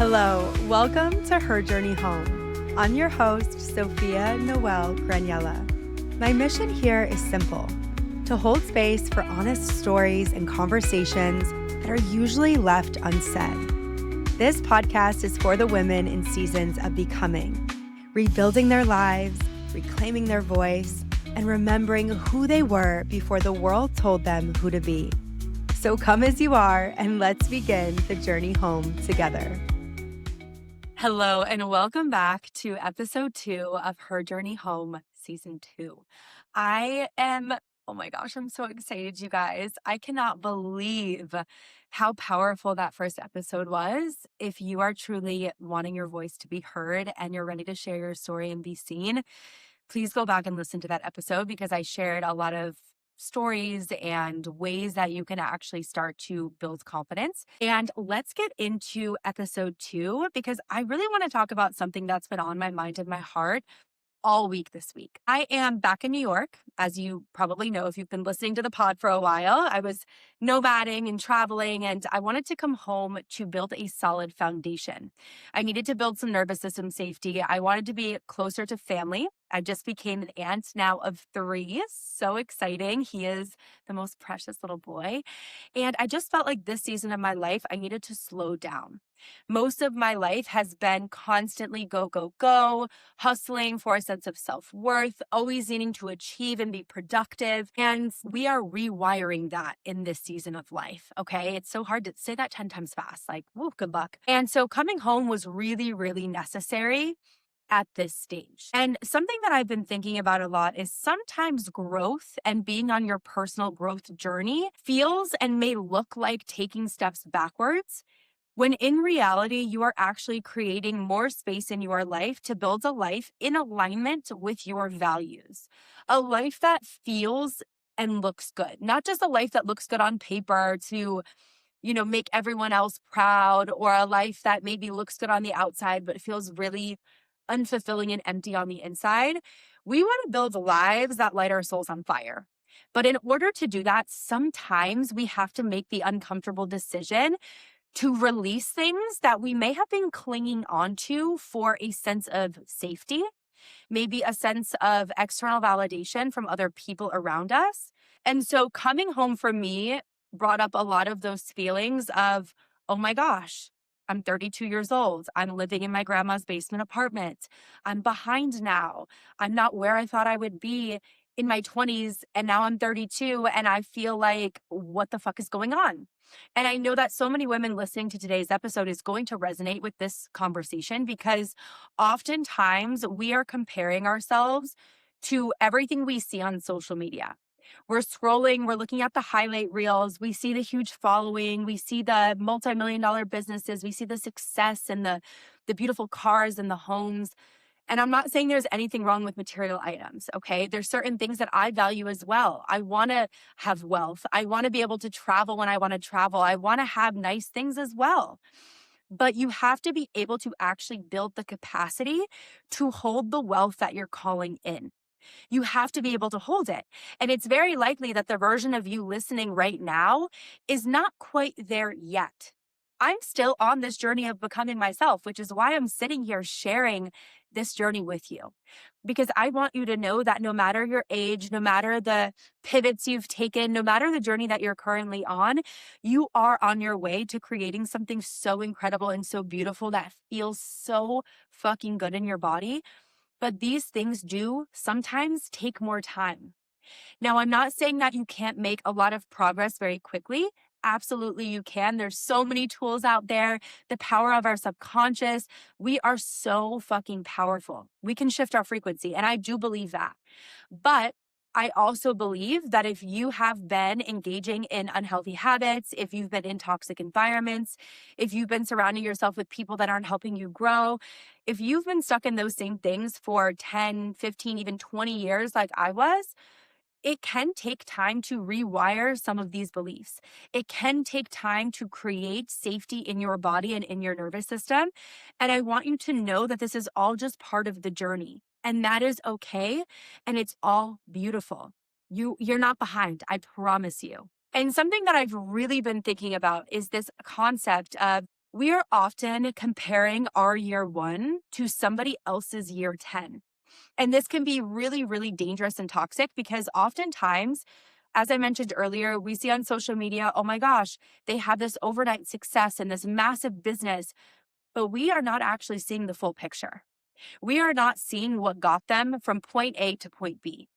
Hello, welcome to Her Journey Home. I'm your host, Sophia Graniela. My mission here is simple: to hold space for honest stories and conversations that are usually left unsaid. This podcast is for the women in seasons of becoming, rebuilding their lives, reclaiming their voice, and remembering who they were before the world told them who to be. So come as you are, and let's begin the journey home together. Hello, and welcome back to episode 2 of Her Journey Home, season 2. Oh my gosh, I'm so excited, you guys. I cannot believe how powerful that first episode was. If you are truly wanting your voice to be heard and you're ready to share your story and be seen, please go back and listen to that episode because I shared a lot of stories and ways that you can actually start to build confidence. And let's get into episode 2 because I really want to talk about something that's been on my mind and my heart all week this week. I am back in New York. As you probably know, if you've been listening to the pod for a while, I was nomading and traveling, and I wanted to come home to build a solid foundation. I needed to build some nervous system safety. I wanted to be closer to family. I just became an aunt now of 3. So exciting. He is the most precious little boy. And I just felt like this season of my life, I needed to slow down. Most of my life has been constantly go, go, go, hustling for a sense of self-worth, always needing to achieve and be productive. And we are rewiring that in this season of life, okay? It's so hard to say that 10 times fast, like, whoa, good luck. And so coming home was really, really necessary at this stage. And something that I've been thinking about a lot is sometimes growth and being on your personal growth journey feels and may look like taking steps backwards, when in reality, you are actually creating more space in your life to build a life in alignment with your values. A life that feels and looks good, not just a life that looks good on paper to, make everyone else proud, or a life that maybe looks good on the outside, but feels really unfulfilling and empty on the inside. We want to build lives that light our souls on fire. But in order to do that, sometimes we have to make the uncomfortable decision to release things that we may have been clinging onto for a sense of safety, maybe a sense of external validation from other people around us. And so coming home for me brought up a lot of those feelings of, oh my gosh, I'm 32 years old. I'm living in my grandma's basement apartment. I'm behind now. I'm not where I thought I would be in my 20s, and now I'm 32 and I feel like, what the fuck is going on? And I know that so many women listening to today's episode is going to resonate with this conversation because oftentimes we are comparing ourselves to everything we see on social media. We're scrolling, we're looking at the highlight reels, we see the huge following, we see the multi-million-dollar businesses, we see the success and the beautiful cars and the homes. And I'm not saying there's anything wrong with material items, okay? There's certain things that I value as well. I want to have wealth. I want to be able to travel when I want to travel. I want to have nice things as well. But you have to be able to actually build the capacity to hold the wealth that you're calling in. You have to be able to hold it. And it's very likely that the version of you listening right now is not quite there yet. I'm still on this journey of becoming myself, which is why I'm sitting here sharing this journey with you. Because I want you to know that no matter your age, no matter the pivots you've taken, no matter the journey that you're currently on, you are on your way to creating something so incredible and so beautiful that feels so fucking good in your body. But these things do sometimes take more time. Now, I'm not saying that you can't make a lot of progress very quickly. Absolutely, you can. There's so many tools out there. The power of our subconscious. We are so fucking powerful. We can shift our frequency, and I do believe that. But I also believe that if you have been engaging in unhealthy habits, if you've been in toxic environments, if you've been surrounding yourself with people that aren't helping you grow, if you've been stuck in those same things for 10, 15, even 20 years like I was, it can take time to rewire some of these beliefs. It can take time to create safety in your body and in your nervous system. And I want you to know that this is all just part of the journey. And that is okay. And it's all beautiful. You're not behind, I promise you. And something that I've really been thinking about is this concept of We are often comparing our year 1 to somebody else's year 10. And this can be really, really dangerous and toxic because oftentimes, as I mentioned earlier, we see on social media, oh my gosh, they have this overnight success and this massive business, but we are not actually seeing the full picture. We are not seeing what got them from point A to point B.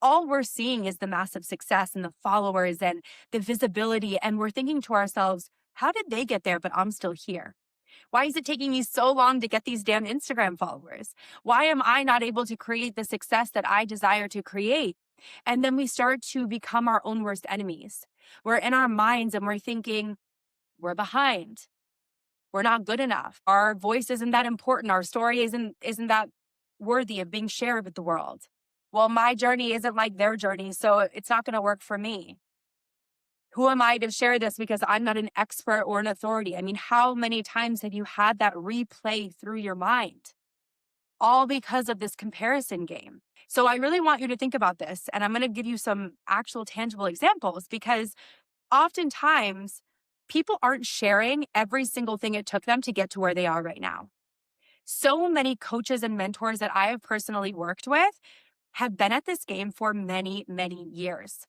All we're seeing is the massive success and the followers and the visibility. And we're thinking to ourselves, how did they get there, but I'm still here? Why is it taking me so long to get these damn Instagram followers? Why am I not able to create the success that I desire to create? And then we start to become our own worst enemies. We're in our minds and we're thinking, we're behind. We're not good enough. Our voice isn't that important. Our story isn't that worthy of being shared with the world. Well, my journey isn't like their journey, so it's not going to work for me. Who am I to share this because I'm not an expert or an authority? I mean, how many times have you had that replay through your mind? All because of this comparison game. So I really want you to think about this, and I'm going to give you some actual tangible examples because oftentimes people aren't sharing every single thing it took them to get to where they are right now. So many coaches and mentors that I have personally worked with have been at this game for many, many years.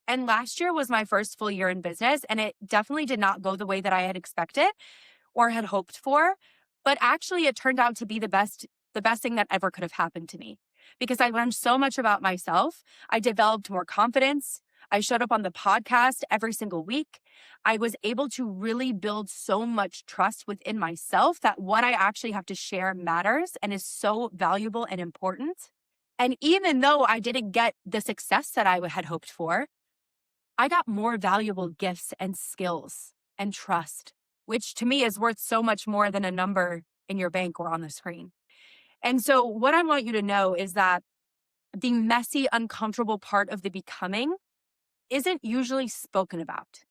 And last year was my first full year in business, and it definitely did not go the way that I had expected or had hoped for. But actually, it turned out to be the best thing that ever could have happened to me because I learned so much about myself. I developed more confidence. I showed up on the podcast every single week. I was able to really build so much trust within myself that what I actually have to share matters and is so valuable and important. And even though I didn't get the success that I had hoped for, I got more valuable gifts and skills and trust, which to me is worth so much more than a number in your bank or on the screen. And so what I want you to know is that the messy, uncomfortable part of the becoming isn't usually spoken about.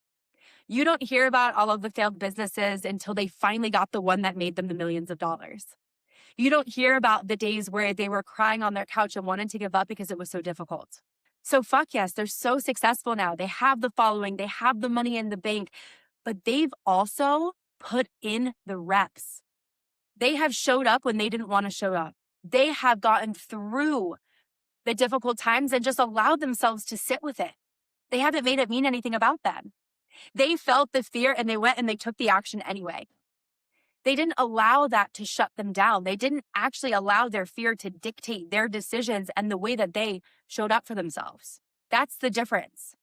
You don't hear about all of the failed businesses until they finally got the one that made them the millions of dollars. You don't hear about the days where they were crying on their couch and wanted to give up because it was so difficult. So fuck yes, they're so successful now. They have the following, they have the money in the bank, but they've also put in the reps. They have showed up when they didn't want to show up. They have gotten through the difficult times and just allowed themselves to sit with it. They haven't made it mean anything about them. They felt the fear and they went and they took the action anyway. They didn't allow that to shut them down. They didn't actually allow their fear to dictate their decisions and the way that they showed up for themselves. That's the difference.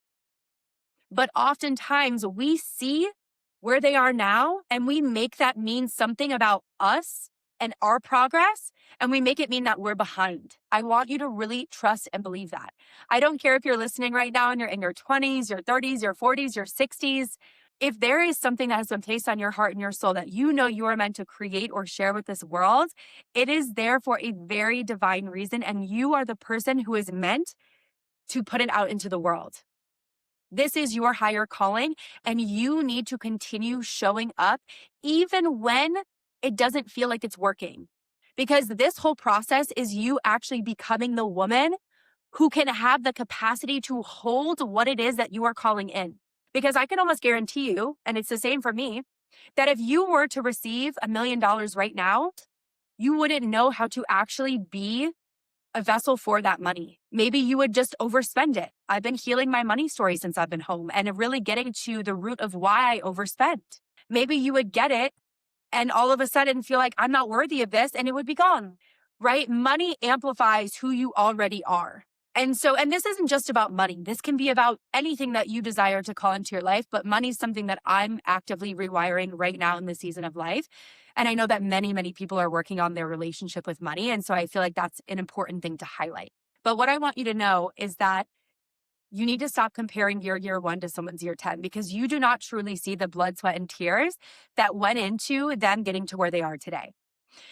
But oftentimes we see where they are now and we make that mean something about us and our progress, and we make it mean that we're behind. I want you to really trust and believe that. I don't care if you're listening right now and you're in your 20s, your 30s, your 40s, your 60s. If there is something that has been placed on your heart and your soul that you know you are meant to create or share with this world, it is there for a very divine reason, and you are the person who is meant to put it out into the world. This is your higher calling, and you need to continue showing up even when it doesn't feel like it's working. Because this whole process is you actually becoming the woman who can have the capacity to hold what it is that you are calling in. Because I can almost guarantee you, and it's the same for me, that if you were to receive $1 million right now, you wouldn't know how to actually be a vessel for that money. Maybe you would just overspend it. I've been healing my money story since I've been home and really getting to the root of why I overspent. Maybe you would get it and all of a sudden feel like I'm not worthy of this and it would be gone, right? Money amplifies who you already are. And this isn't just about money. This can be about anything that you desire to call into your life, but money is something that I'm actively rewiring right now in this season of life. And I know that many, many people are working on their relationship with money. And so I feel like that's an important thing to highlight. But what I want you to know is that you need to stop comparing your year 1 to someone's year 10 because you do not truly see the blood, sweat, and tears that went into them getting to where they are today.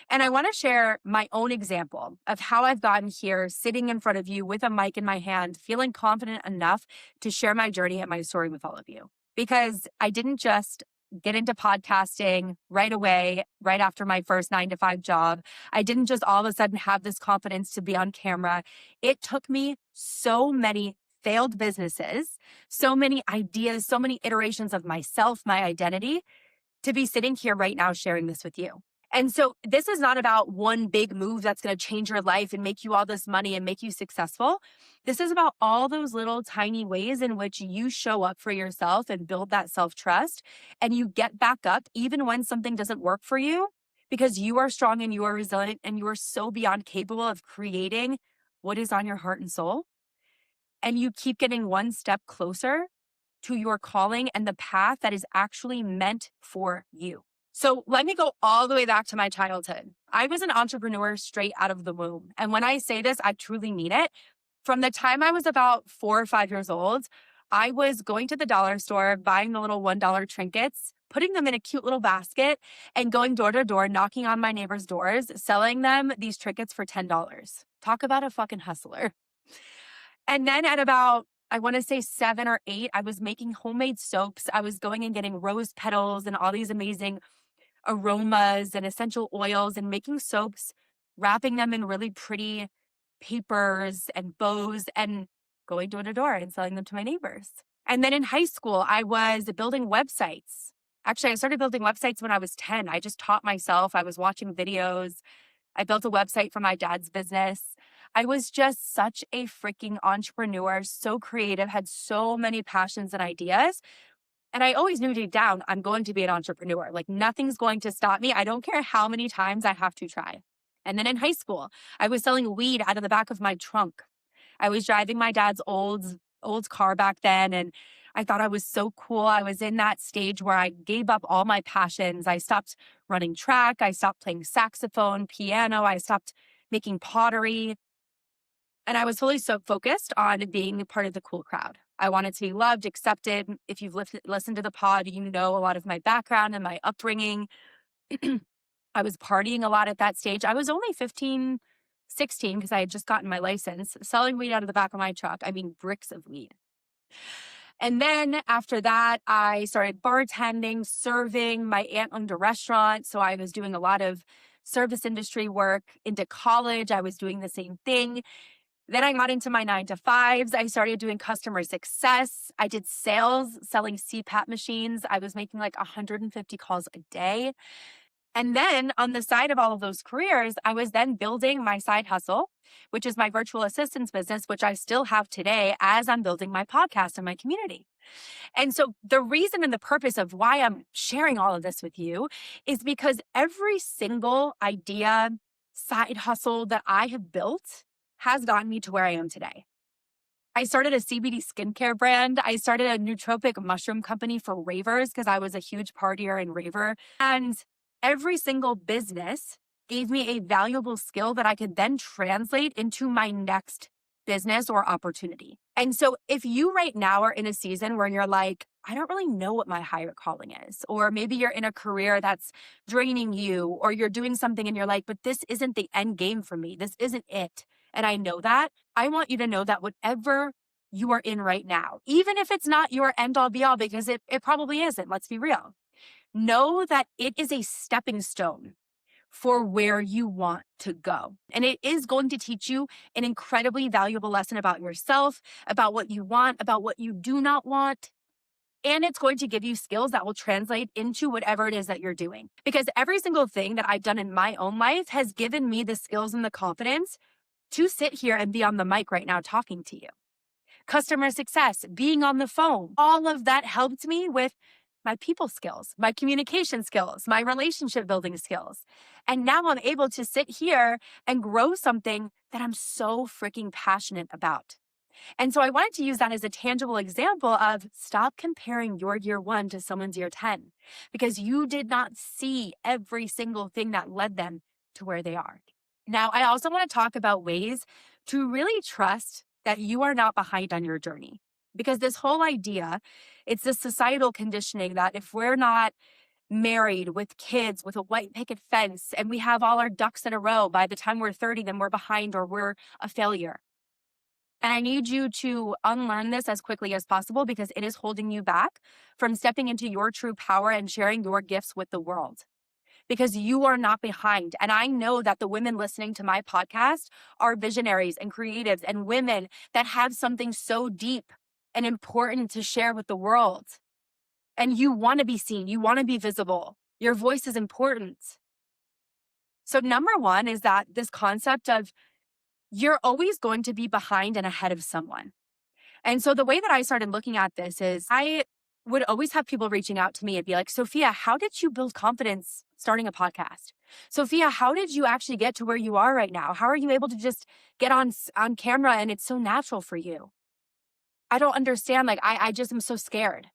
And I want to share my own example of how I've gotten here, sitting in front of you with a mic in my hand, feeling confident enough to share my journey and my story with all of you. Because I didn't just get into podcasting right away, right after my first 9-to-5 job. I didn't just all of a sudden have this confidence to be on camera. It took me so many failed businesses, so many ideas, so many iterations of myself, my identity, to be sitting here right now sharing this with you. And so this is not about one big move that's going to change your life and make you all this money and make you successful. This is about all those little tiny ways in which you show up for yourself and build that self-trust, and you get back up even when something doesn't work for you, because you are strong and you are resilient and you are so beyond capable of creating what is on your heart and soul. And you keep getting one step closer to your calling and the path that is actually meant for you. So let me go all the way back to my childhood. I was an entrepreneur straight out of the womb. And when I say this, I truly mean it. From the time I was about 4 or 5 years old, I was going to the dollar store, buying the little $1 trinkets, putting them in a cute little basket, and going door to door, knocking on my neighbors' doors, selling them these trinkets for $10. Talk about a fucking hustler. And then at about, I want to say 7 or 8, I was making homemade soaps. I was going and getting rose petals and all these amazing aromas and essential oils and making soaps, wrapping them in really pretty papers and bows and going door to door and selling them to my neighbors. And then in high school, I was building websites. Actually, I started building websites when I was 10. I just taught myself. I was watching videos. I built a website for my dad's business. I was just such a freaking entrepreneur, so creative, had so many passions and ideas. And I always knew deep down, I'm going to be an entrepreneur. Like nothing's going to stop me. I don't care how many times I have to try. And then in high school, I was selling weed out of the back of my trunk. I was driving my dad's old car back then, and I thought I was so cool. I was in that stage where I gave up all my passions. I stopped running track. I stopped playing saxophone, piano. I stopped making pottery. And I was fully so focused on being a part of the cool crowd. I wanted to be loved, accepted. If you've listened to the pod, you know a lot of my background and my upbringing. I was partying a lot at that stage. I was only 15, 16 because I had just gotten my license, selling weed out of the back of my truck. I mean, bricks of weed. And then after that, I started bartending, serving. My aunt owned a restaurant, so I was doing a lot of service industry work. Into college, I was doing the same thing. Then I got into my 9-to-5s. I started doing customer success. I did sales, selling CPAP machines. I was making like 150 calls a day. And then on the side of all of those careers, I was then building my side hustle, which is my virtual assistance business, which I still have today as I'm building my podcast and my community. And so the reason and the purpose of why I'm sharing all of this with you is because every single idea, side hustle that I have built has gotten me to where I am today. I started a CBD skincare brand. I started a nootropic mushroom company for ravers because I was a huge partier and raver. And every single business gave me a valuable skill that I could then translate into my next business or opportunity. And so if you right now are in a season where you're like, I don't really know what my higher calling is, or maybe you're in a career that's draining you, or you're doing something and you're like, but this isn't the end game for me. This isn't it. And I know that. I want you to know that whatever you are in right now, even if it's not your end all be all, because it probably isn't, let's be real, know that it is a stepping stone for where you want to go. And it is going to teach you an incredibly valuable lesson about yourself, about what you want, about what you do not want. And it's going to give you skills that will translate into whatever it is that you're doing. Because every single thing that I've done in my own life has given me the skills and the confidence to sit here and be on the mic right now talking to you. Customer success, being on the phone, all of that helped me with my people skills, my communication skills, my relationship building skills. And now I'm able to sit here and grow something that I'm so freaking passionate about. And so I wanted to use that as a tangible example of stop comparing your year 1 to someone's year 10, because you did not see every single thing that led them to where they are. Now, I also want to talk about ways to really trust that you are not behind on your journey. Because this whole idea, it's this societal conditioning that if we're not married with kids with a white picket fence and we have all our ducks in a row, by the time we're 30, then we're behind or we're a failure. And I need you to unlearn this as quickly as possible because it is holding you back from stepping into your true power and sharing your gifts with the world. Because you are not behind. And I know that the women listening to my podcast are visionaries and creatives and women that have something so deep and important to share with the world. and you want to be seen. You want to be visible. Your voice is important. So number one is that this concept of you're always going to be behind and ahead of someone. And so the way that I started looking at this is I would always have people reaching out to me and be like, Sophia, how did you build confidence starting a podcast? Sophia, how did you actually get to where you are right now? How are you able to just get on camera and it's so natural for you? I don't understand. Like, I just am so scared.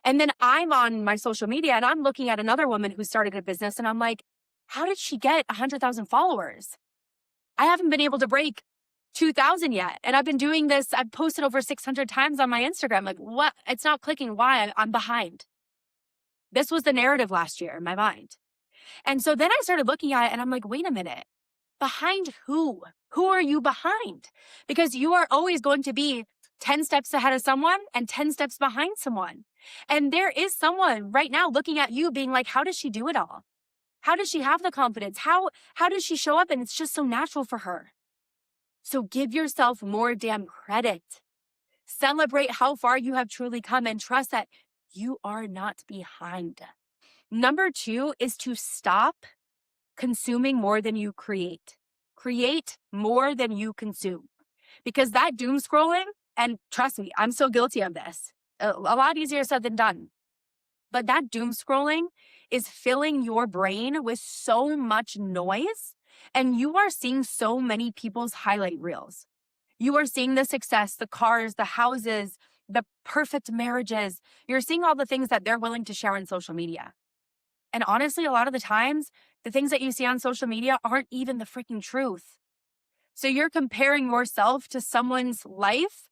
And then I'm on my social media and I'm looking at another woman who started a business and I'm like, how did she get 100,000 followers? I haven't been able to break 2,000 yet. And I've been doing this. I've posted over 600 times on my Instagram. Like, what? It's not clicking. Why? I'm behind. This was the narrative last year in my mind. And so then I started looking at it and I'm like, wait a minute. Behind who? Who are you behind? Because you are always going to be 10 steps ahead of someone and 10 steps behind someone. And there is someone right now looking at you being like, how does she do it all? How does she have the confidence? How does she show up? And it's just so natural for her. So give yourself more damn credit. Celebrate how far you have truly come and trust that you are not behind. Number two is to stop consuming more than you create. Create more than you consume. Because that doom scrolling, and trust me, I'm so guilty of this. A lot easier said than done. But that doom scrolling is filling your brain with so much noise, and you are seeing so many people's highlight reels. You are seeing the success, the cars, the houses, the perfect marriages. You're seeing all the things that they're willing to share on social media. And honestly, a lot of the times, the things that you see on social media aren't even the freaking truth. So you're comparing yourself to someone's life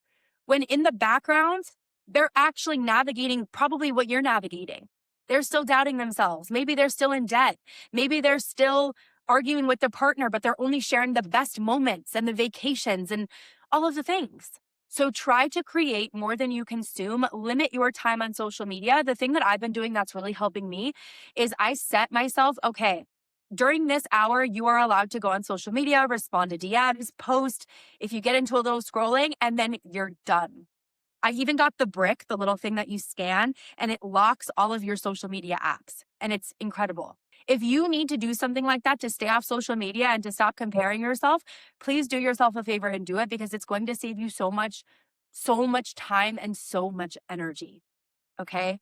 when in the background, they're actually navigating probably what you're navigating. They're still doubting themselves. Maybe they're still in debt. Maybe they're still arguing with their partner, but they're only sharing the best moments and the vacations and all of the things. So try to create more than you consume. Limit your time on social media. The thing that I've been doing that's really helping me is I set myself, okay, during this hour, you are allowed to go on social media, respond to DMs, post, if you get into a little scrolling, and then you're done. I even got the brick, the little thing that you scan, and it locks all of your social media apps. And it's incredible. If you need to do something like that to stay off social media and to stop comparing yourself, please do yourself a favor and do it because it's going to save you so much time and so much energy. Okay?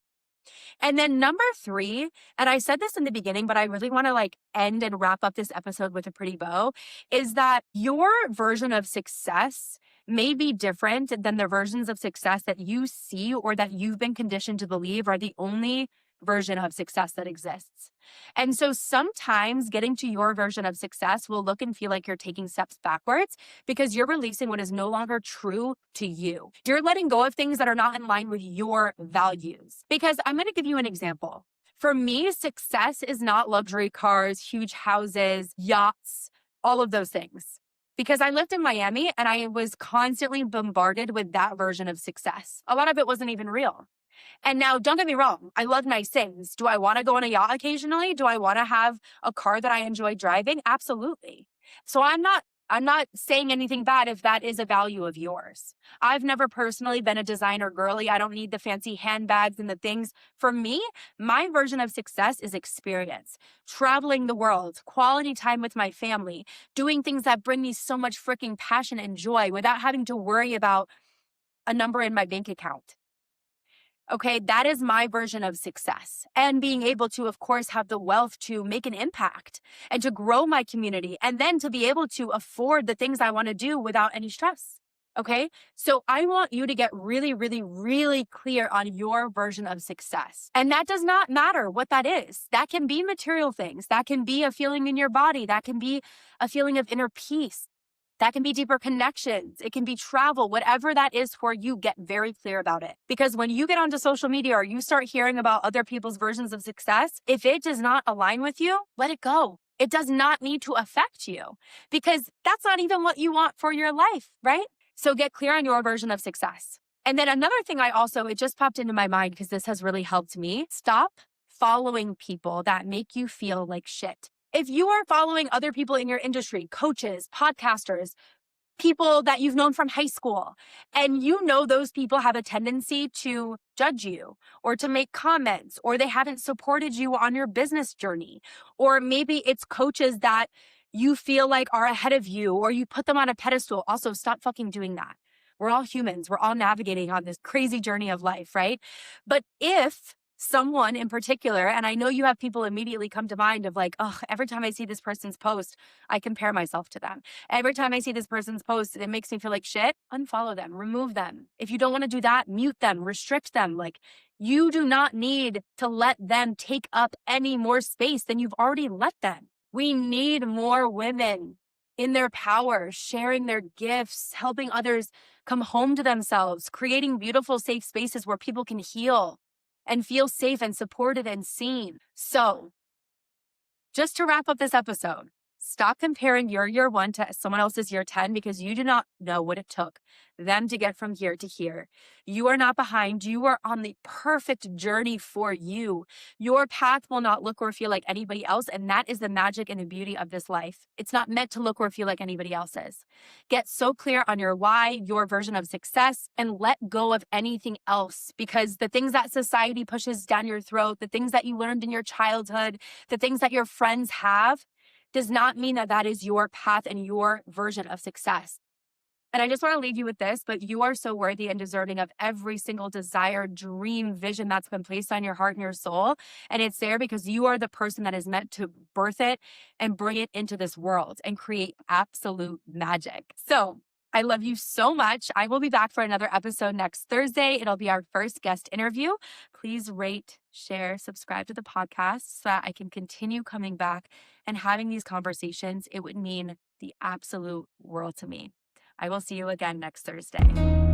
And then number three, and I said this in the beginning, but I really want to end and wrap up this episode with a pretty bow, is that your version of success may be different than the versions of success that you see or that you've been conditioned to believe are the only version of success that exists. And so sometimes getting to your version of success will look and feel like you're taking steps backwards because you're releasing what is no longer true to you. You're letting go of things that are not in line with your values. Because I'm going to give you an example. For me, success is not luxury cars, huge houses, yachts, all of those things. Because I lived in Miami and I was constantly bombarded with that version of success. A lot of it wasn't even real. And now, don't get me wrong, I love nice things. Do I want to go on a yacht occasionally? Do I want to have a car that I enjoy driving? Absolutely. So I'm not saying anything bad if that is a value of yours. I've never personally been a designer girly. I don't need the fancy handbags and the things. For me, my version of success is experience, traveling the world, quality time with my family, doing things that bring me so much freaking passion and joy without having to worry about a number in my bank account. Okay, that is my version of success. And being able to, of course, have the wealth to make an impact and to grow my community and then to be able to afford the things I want to do without any stress. Okay, so I want you to get really, really, really clear on your version of success. And that does not matter what that is. That can be material things. That can be a feeling in your body. That can be a feeling of inner peace. That can be deeper connections. It can be travel, whatever that is for you, get very clear about it. Because when you get onto social media or you start hearing about other people's versions of success, if it does not align with you, let it go. It does not need to affect you because that's not even what you want for your life, right? So get clear on your version of success. And then another thing it just popped into my mind because this has really helped me. Stop following people that make you feel like shit. If you are following other people in your industry, coaches, podcasters, people that you've known from high school. And you know those people have a tendency to judge you or to make comments, or they haven't supported you on your business journey. Or maybe it's coaches that you feel like are ahead of you, or you put them on a pedestal. Also, stop fucking doing that. We're all humans. We're all navigating on this crazy journey of life, right? But if someone in particular, and I know you have people immediately come to mind of like, oh, every time I see this person's post, I compare myself to them. Every time I see this person's post, it makes me feel like shit. Unfollow them, remove them. If you don't want to do that, mute them, restrict them. Like, you do not need to let them take up any more space than you've already let them. We need more women in their power, sharing their gifts, helping others come home to themselves, creating beautiful, safe spaces where people can heal and feel safe and supported and seen. So, just to wrap up this episode, stop comparing your year 1 to someone else's year 10, because you do not know what it took them to get from here to here. You are not behind. You are on the perfect journey for you. Your path will not look or feel like anybody else, and that is the magic and the beauty of this life. It's not meant to look or feel like anybody else's. Get so clear on your why, your version of success, and let go of anything else, because the things that society pushes down your throat, the things that you learned in your childhood, the things that your friends have, does not mean that that is your path and your version of success. And I just want to leave you with this, but you are so worthy and deserving of every single desire, dream, vision that's been placed on your heart and your soul. And it's there because you are the person that is meant to birth it and bring it into this world and create absolute magic. So I love you so much. I will be back for another episode next Thursday. It'll be our first guest interview. Please rate, share, subscribe to the podcast so that I can continue coming back and having these conversations. It would mean the absolute world to me. I will see you again next Thursday.